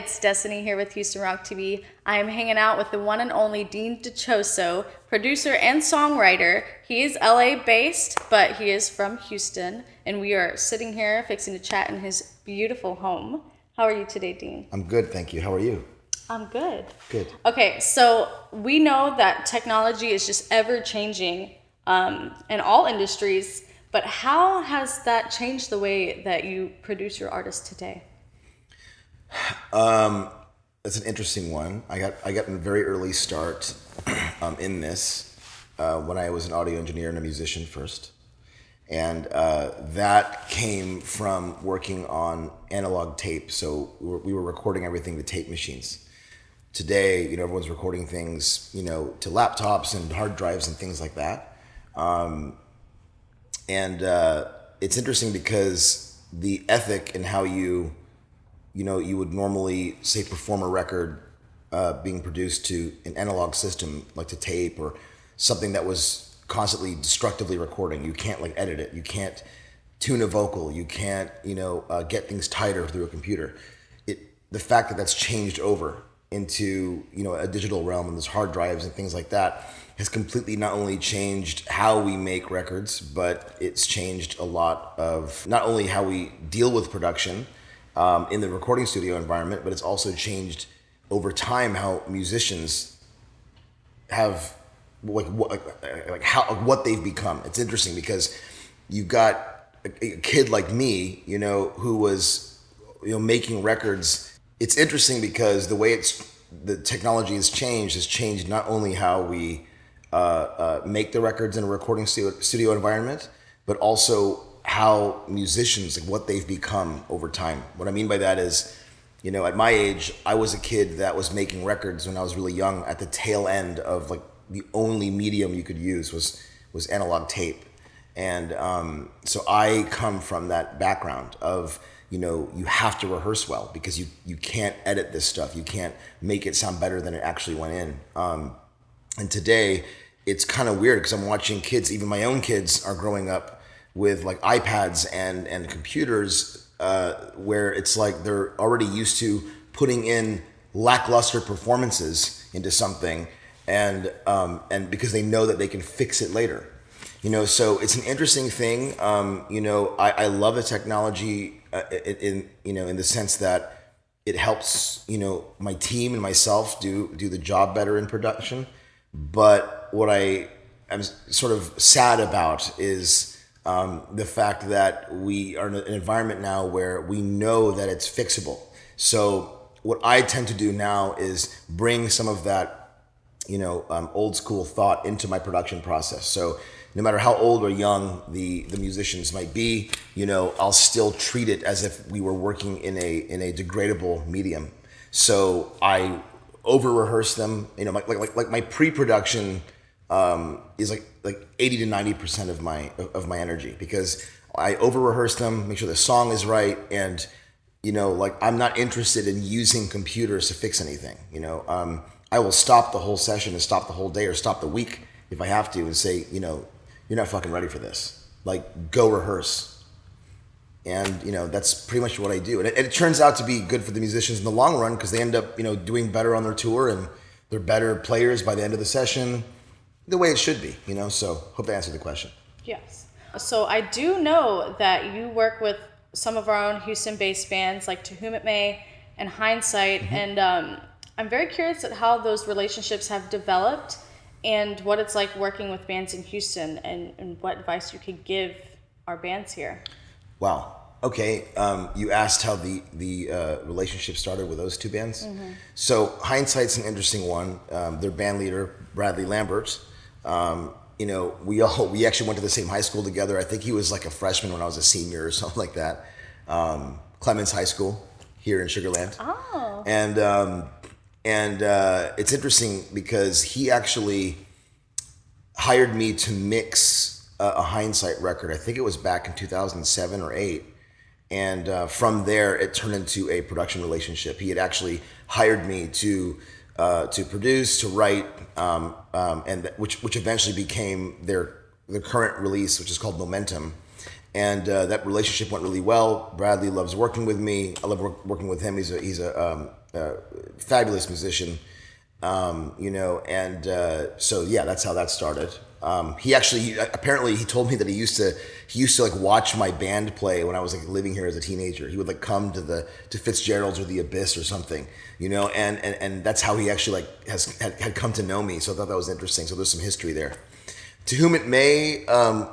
it's Destiny here with Houston Rock TV. I am hanging out with the one and only Dean Dichoso, producer and songwriter. He is LA based, but he is from Houston, and we are sitting here fixing to chat in his beautiful home. How are you today, Dean? I'm good, thank you. How are you? I'm good. Good. Okay, so we know that technology is just ever changing in all industries, but how has that changed the way that you produce your artists today? That's an interesting one. I got a very early start in this when I was an audio engineer and a musician first, and that came from working on analog tape. So we were recording everything to tape machines. Today, everyone's recording things, to laptops and hard drives and things like that. And it's interesting because the ethic in how you would normally say perform a record being produced to an analog system like to tape or something that was constantly destructively recording. You can't edit it. You can't tune a vocal. You can't get things tighter through a computer. The fact that that's changed over into a digital realm and there's hard drives and things like that has completely not only changed how we make records, but it's changed a lot of not only how we deal with production in the recording studio environment, but it's also changed over time how musicians have what they've become. It's interesting because you've got a kid like me, who was making records. It's interesting because the way the technology has changed not only how we make the records in a recording studio environment, but also how musicians, what they've become over time. What I mean by that is, at my age, I was a kid that was making records when I was really young at the tail end of the only medium you could use was analog tape. And so I come from that background of, you have to rehearse well because you can't edit this stuff. You can't make it sound better than it actually went in. And today it's kind of weird because I'm watching kids, even my own kids are growing up with iPads and computers where it's they're already used to putting in lackluster performances into something and because they know that they can fix it later. So it's an interesting thing. I love the technology in the sense that it helps, my team and myself do the job better in production. But what I'm sort of sad about is the fact that we are in an environment now where we know that it's fixable. So what I tend to do now is bring some of that, old school thought into my production process. So no matter how old or young the musicians might be, I'll still treat it as if we were working in a degradable medium. So I over rehearse them. My pre-production is like 80 to 90% of my energy because I over rehearse them, make sure the song is right, and I'm not interested in using computers to fix anything. I will stop the whole session and stop the whole day or stop the week if I have to and say, you're not fucking ready for this. Go rehearse. And, that's pretty much what I do. And it turns out to be good for the musicians in the long run because they end up, doing better on their tour and they're better players by the end of the session, the way it should be, So hope that answered the question. Yes. So I do know that you work with some of our own Houston-based bands like To Whom It May and Hindsight. Mm-hmm. And I'm very curious at how those relationships have developed and what it's like working with bands in Houston and what advice you could give our bands here. Wow. Okay. You asked how the relationship started with those two bands. Mm-hmm. So Hindsight's an interesting one. Their band leader, Bradley Lambert, we actually went to the same high school together. I think he was a freshman when I was a senior or something like that. Clemens High School here in Sugar Land. Oh. And it's interesting because he actually hired me to mix a Hindsight record. I think it was back in 2007 or 8. And from there, it turned into a production relationship. He had actually hired me to produce, to write, which eventually became their current release, which is called Momentum. and that relationship went really well. Bradley loves working with me. I love working with him. He's a fabulous musician, and so yeah, that's how that started. He actually apparently he told me that he used to like watch my band play when I was like living here as a teenager. He would like come to Fitzgerald's or the Abyss or something, and that's how he actually like had come to know me. So I thought that was interesting. So there's some history there. To Whom It May, I'd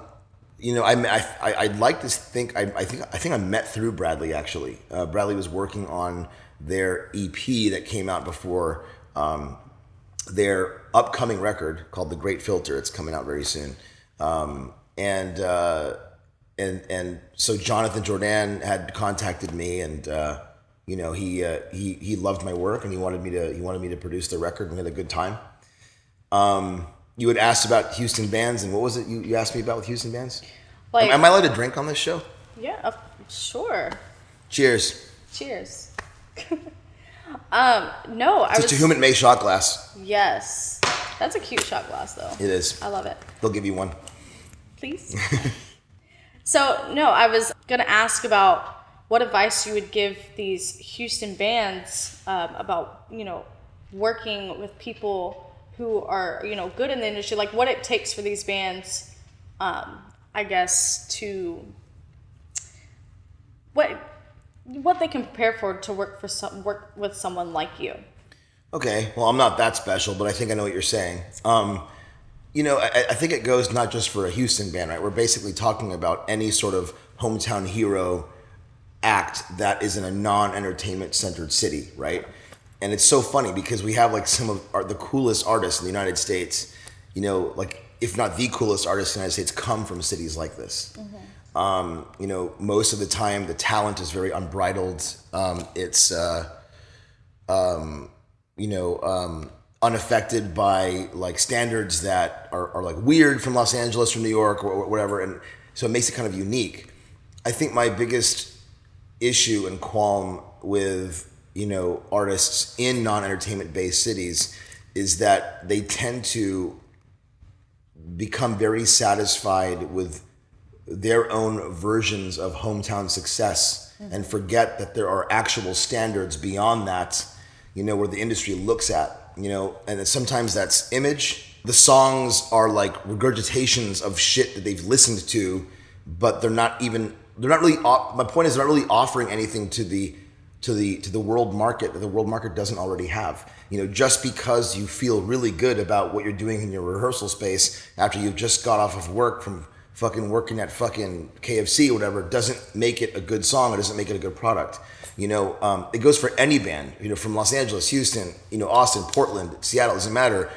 like to think I think I met through Bradley actually. Bradley was working on their EP that came out before their upcoming record called The Great Filter. It's coming out very soon, and so Jonathan Jordan had contacted me, and he loved my work and he wanted me to produce the record, and we had a good time. You had asked about Houston bands, and what was it you asked me about with Houston bands? Like, am I allowed to drink on this show? Yeah, sure. Cheers. Cheers. No, I was... To Whom It May shot glass. Yes. That's a cute shot glass, though. It is. I love it. They'll give you one. Please. So, no, I was going to ask about what advice you would give these Houston bands about, working with people who are, good in the industry, like what it takes for these bands, I guess, to what they can prepare for to work with someone like you. Okay, well, I'm not that special, but I think I know what you're saying. I think it goes not just for a Houston band, right? We're basically talking about any sort of hometown hero act that is in a non-entertainment centered city, right? And it's so funny because we have like some of the coolest artists in the United States, like if not the coolest artists in the United States come from cities like this. Mm-hmm. Most of the time the talent is very unbridled. It's unaffected by like standards that are like weird from Los Angeles or New York or whatever. And so it makes it kind of unique. I think my biggest issue and qualm with artists in non-entertainment based cities is that they tend to become very satisfied with their own versions of hometown success, mm-hmm. and forget that there are actual standards beyond that, where the industry looks at, and sometimes that's image. The songs are like regurgitations of shit that they've listened to, but my point is they're not really offering anything to the world market that the world market doesn't already have. Just because you feel really good about what you're doing in your rehearsal space after you've just got off of work from fucking working at fucking KFC or whatever doesn't make it a good song. It doesn't make it a good product. It goes for any band, from Los Angeles, Houston, Austin, Portland, Seattle, doesn't matter.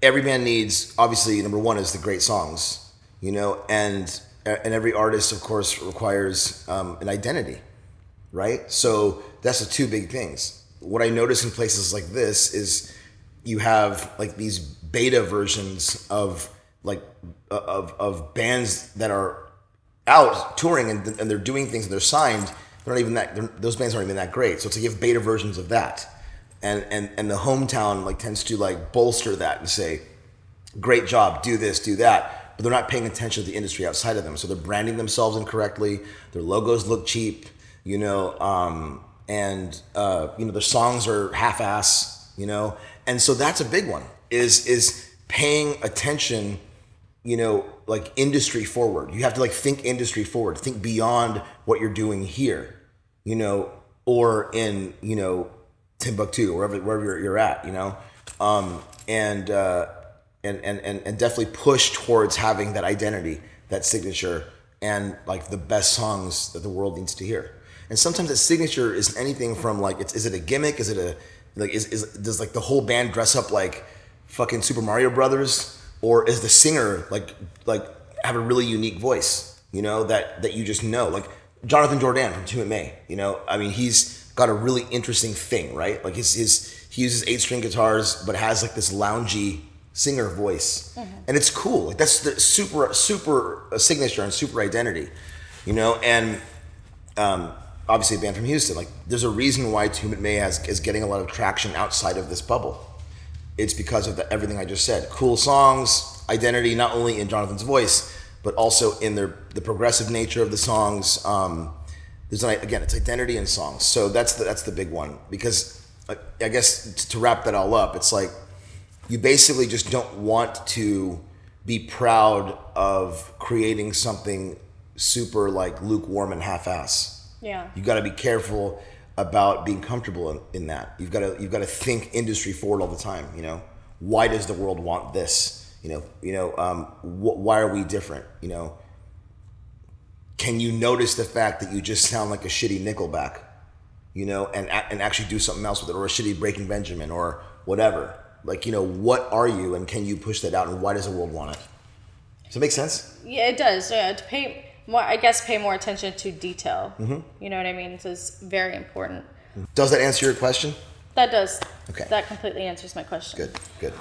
Every band needs, obviously, number one is the great songs, and every artist, of course, requires an identity. Right? So that's the two big things. What I notice in places like this is you have like these beta versions of bands that are out touring and they're doing things and they're signed. Those bands aren't even that great. So it's like you have beta versions of that. And the hometown like tends to like bolster that and say, great job, do this, do that. But they're not paying attention to the industry outside of them. So they're branding themselves incorrectly. Their logos look cheap. Their songs are half-ass, and so that's a big one is paying attention, like industry forward. You have to like think industry forward, think beyond what you're doing here, or in, Timbuktu or wherever you're at, and definitely push towards having that identity, that signature, and like the best songs that the world needs to hear. And sometimes that signature is anything from like, is it a gimmick? Is it does like the whole band dress up like fucking Super Mario Brothers? Or is the singer like have a really unique voice, that you just know? Like Jonathan Jordan from To Whom It May, he's got a really interesting thing, right? Like he uses 8-string guitars, but has like this loungy singer voice. Mm-hmm. And it's cool. Like that's the super signature and super identity, and obviously a band from Houston, like there's a reason why To Whom It May is getting a lot of traction outside of this bubble. It's because of everything I just said. Cool songs, identity, not only in Jonathan's voice, but also in the progressive nature of the songs. Again, it's identity in songs. So that's the big one, because I guess to wrap that all up, it's like you basically just don't want to be proud of creating something super like lukewarm and half-ass. Yeah. You got to be careful about being comfortable in that. You've got to think industry forward all the time. You know, why does the world want this? Why are we different? You know, can you notice the fact that you just sound like a shitty Nickelback? You know, and actually do something else with it, or a shitty Breaking Benjamin, or whatever. Like, you know, what are you, and can you push that out, and why does the world want it? Does that make sense? Yeah, it does. Yeah, to pay more attention to detail. Mm-hmm. You know what I mean? It's very important. Does that answer your question? That does. Okay. That completely answers my question. Good.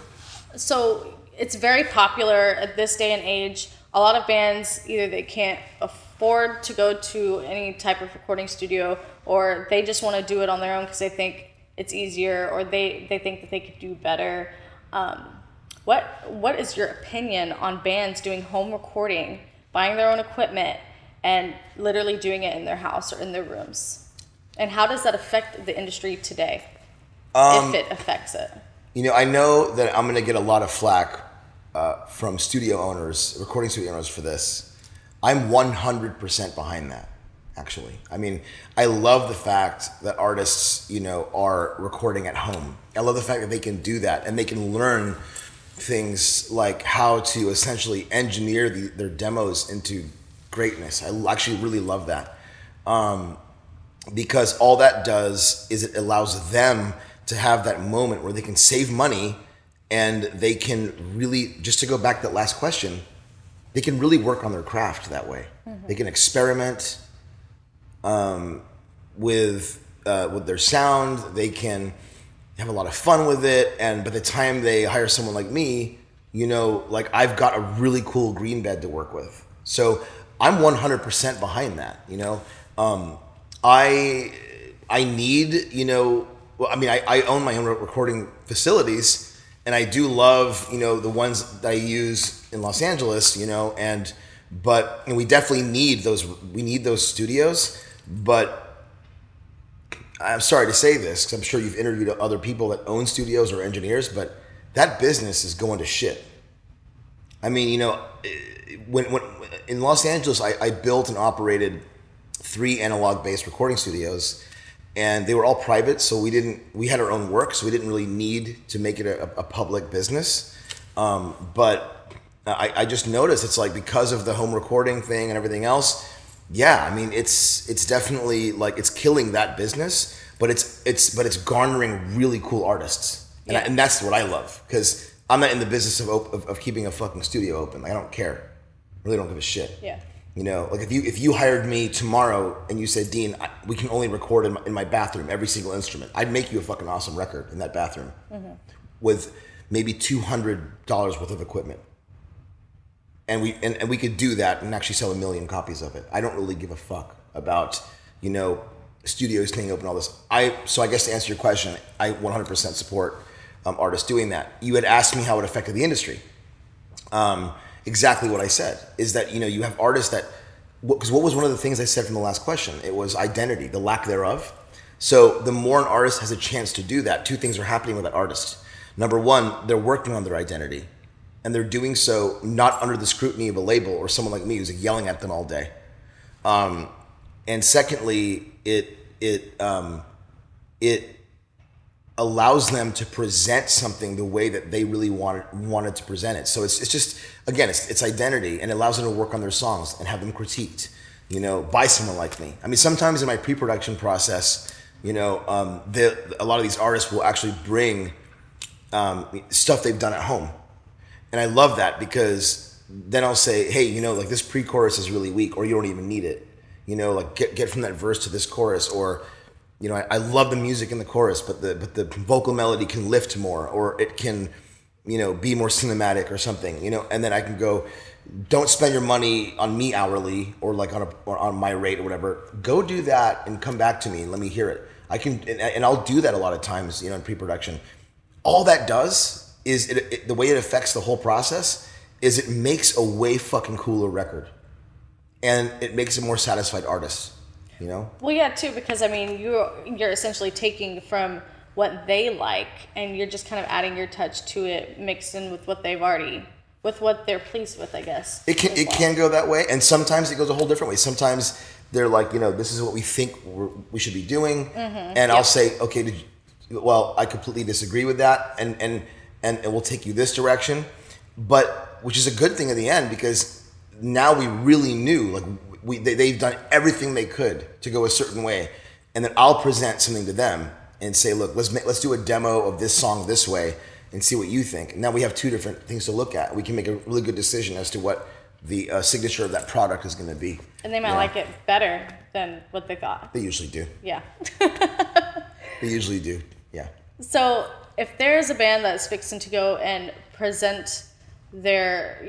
So it's very popular at this day and age. A lot of bands, either they can't afford to go to any type of recording studio, or they just want to do it on their own because they think it's easier, or they think that they could do better. What is your opinion on bands doing home recording, buying their own equipment, and literally doing it in their house or in their rooms? And how does that affect the industry today, if it affects it? You know, I know that I'm going to get a lot of flack from recording studio owners for this. I'm 100% behind that, actually. I mean, I love the fact that artists, you know, are recording at home. I love the fact that they can do that, and they can learn things like how to essentially engineer their demos into greatness. I actually really love that. Because all that does is it allows them to have that moment where they can save money, and they can really, just to go back to that last question, they can really work on their craft that way. Mm-hmm. They can experiment with their sound. They can have a lot of fun with it. And by the time they hire someone like me, you know, like I've got a really cool green bed to work with. So I'm 100% behind that, you know. I need, you know, well, I mean, I own my own recording facilities, and I do love, you know, the ones that I use in Los Angeles, you know, but we definitely need those studios. But I'm sorry to say this, because I'm sure you've interviewed other people that own studios or engineers, but that business is going to shit. I mean, you know, when in Los Angeles, I built and operated 3 analog-based recording studios, and they were all private, so we had our own work, so we didn't really need to make it a public business. But I just noticed it's like, because of the home recording thing and everything else, yeah, I mean, it's definitely like it's killing that business, but it's garnering really cool artists, and that's what I love, because I'm not in the business of keeping a fucking studio open. Like, I don't care, really don't give a shit. Yeah. You know, like if you hired me tomorrow and you said, Dean, we can only record in my bathroom, every single instrument, I'd make you a fucking awesome record in that bathroom, mm-hmm. with maybe $200 worth of equipment. And we could do that and actually sell 1 million copies of it. I don't really give a fuck about, you know, studios staying open, all this. So I guess to answer your question, I 100% support artists doing that. You had asked me how it affected the industry. Exactly what I said is that, you know, you have artists that, because what was one of the things I said from the last question? It was identity, the lack thereof. So the more an artist has a chance to do that, 2 things are happening with that artist. Number one, they're working on their identity, and they're doing so not under the scrutiny of a label or someone like me who's like yelling at them all day. And secondly, it allows them to present something the way that they really wanted to present it. So it's just, again, it's identity, and it allows them to work on their songs and have them critiqued, you know, by someone like me. I mean, sometimes in my pre-production process, you know, a lot of these artists will actually bring stuff they've done at home. And I love that, because then I'll say, hey, you know, like this pre-chorus is really weak, or you don't even need it. You know, like get from that verse to this chorus, or, you know, I love the music in the chorus, but the vocal melody can lift more, or it can, you know, be more cinematic or something, you know, and then I can go, don't spend your money on me hourly, or like on my rate or whatever. Go do that and come back to me and let me hear it. I can, and I'll do that a lot of times, you know, in pre-production. All that does is the way it affects the whole process is it makes a way fucking cooler record, and it makes a more satisfied artist. You know? Well, yeah, too, because I mean, you're essentially taking from what they like, and you're just kind of adding your touch to it, mixed in with what they're pleased with, I guess. It can go that way, and sometimes it goes a whole different way. Sometimes they're like, this is what we think we should be doing, and I'll say, okay, well, I completely disagree with that, and we'll take you this direction, but which is a good thing in the end, because now we really knew, like, they've done everything they could to go a certain way, and then I'll present something to them and say, look, let's do a demo of this song this way and see what you think. And now we have two different things to look at. We can make a really good decision as to what the signature of that product is going to be. And they might like it better than what they thought. They usually do. Yeah. They usually do. Yeah. So if there's a band that's fixing to go and present their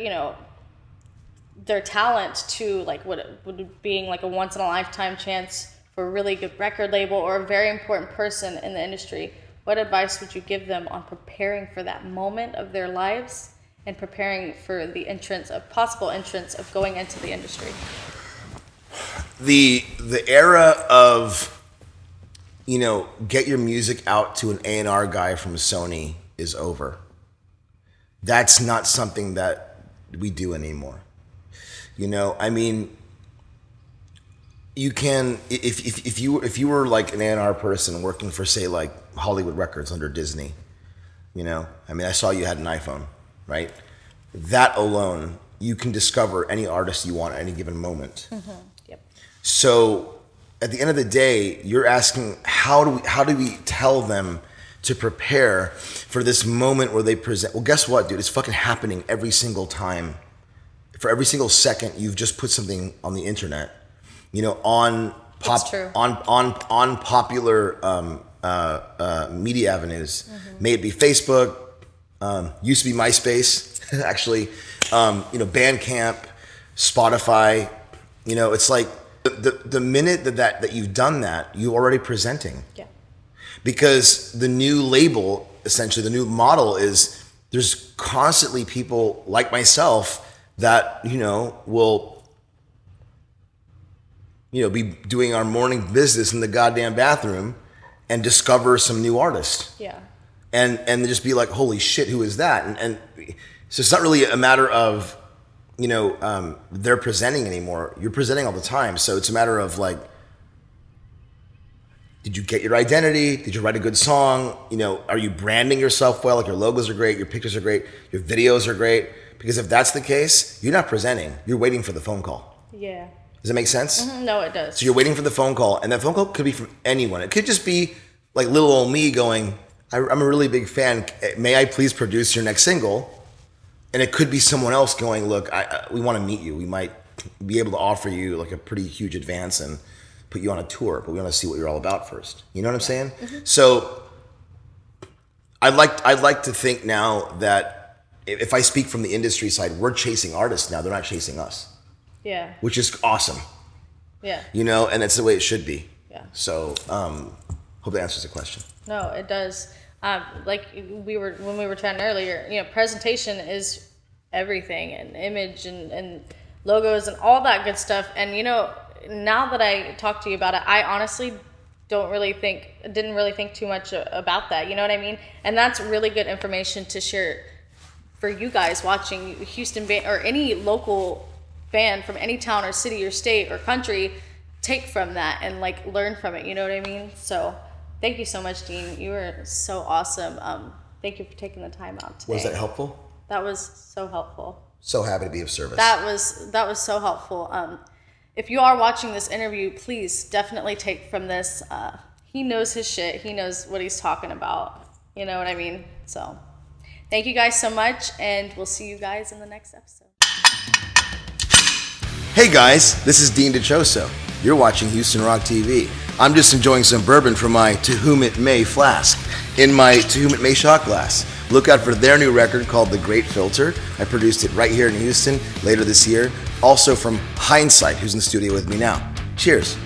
talent to like what would being like a once in a lifetime chance for a really good record label or a very important person in the industry, what advice would you give them on preparing for that moment of their lives and preparing for the possible entrance of going into the industry? The era of, get your music out to an A&R guy from Sony is over. That's not something that we do anymore. I mean, you can, if you were like an A&R person working for, say, like Hollywood Records under Disney, I mean, I saw you had an iPhone, right? That alone, you can discover any artist you want at any given moment. Mm-hmm. Yep. So at the end of the day, you're asking, how do we tell them to prepare for this moment where they present? Well, guess what, dude? It's fucking happening every single time. For every single second, you've just put something on the internet, on popular media avenues. Mm-hmm. May it be Facebook, used to be MySpace, actually, Bandcamp, Spotify. It's like the minute that you've done that, you're already presenting. Yeah. Because the new label, essentially, the new model is there's constantly people like myself that, will, be doing our morning business in the goddamn bathroom and discover some new artist. Yeah. And just be like, holy shit, who is that? And so it's not really a matter of, they're presenting anymore. You're presenting all the time. So it's a matter of like, did you get your identity? Did you write a good song? Are you branding yourself well? Like your logos are great, your pictures are great, your videos are great. Because if that's the case, you're not presenting. You're waiting for the phone call. Yeah. Does that make sense? Mm-hmm. No, it does. So you're waiting for the phone call, and that phone call could be from anyone. It could just be like little old me going, I'm a really big fan. May I please produce your next single? And it could be someone else going, look, we want to meet you. We might be able to offer you like a pretty huge advance and put you on a tour, but we want to see what you're all about first. You know what I'm saying? Mm-hmm. So I'd like to think now that if I speak from the industry side, we're chasing artists now. They're not chasing us. Yeah. Which is awesome. Yeah. And that's the way it should be. Yeah. So, hope that answers the question. No, it does. Like when we were chatting earlier, presentation is everything, and image and logos and all that good stuff. And now that I talk to you about it, I honestly didn't really think too much about that. You know what I mean? And that's really good information to share for you guys watching Houston band or any local band from any town or city or state or country. Take from that and like learn from it. You know what I mean? So thank you so much, Dean. You were so awesome. Thank you for taking the time out today. Was that helpful? That was so helpful. So happy to be of service. That was so helpful. If you are watching this interview, please definitely take from this. He knows his shit. He knows what he's talking about. You know what I mean? So thank you guys so much, and we'll see you guys in the next episode. Hey guys, this is Dean Dichoso. You're watching Houston Rock TV. I'm just enjoying some bourbon from my To Whom It May flask in my To Whom It May shot glass. Look out for their new record called The Great Filter. I produced it right here in Houston later this year. Also from Hindsight, who's in the studio with me now. Cheers.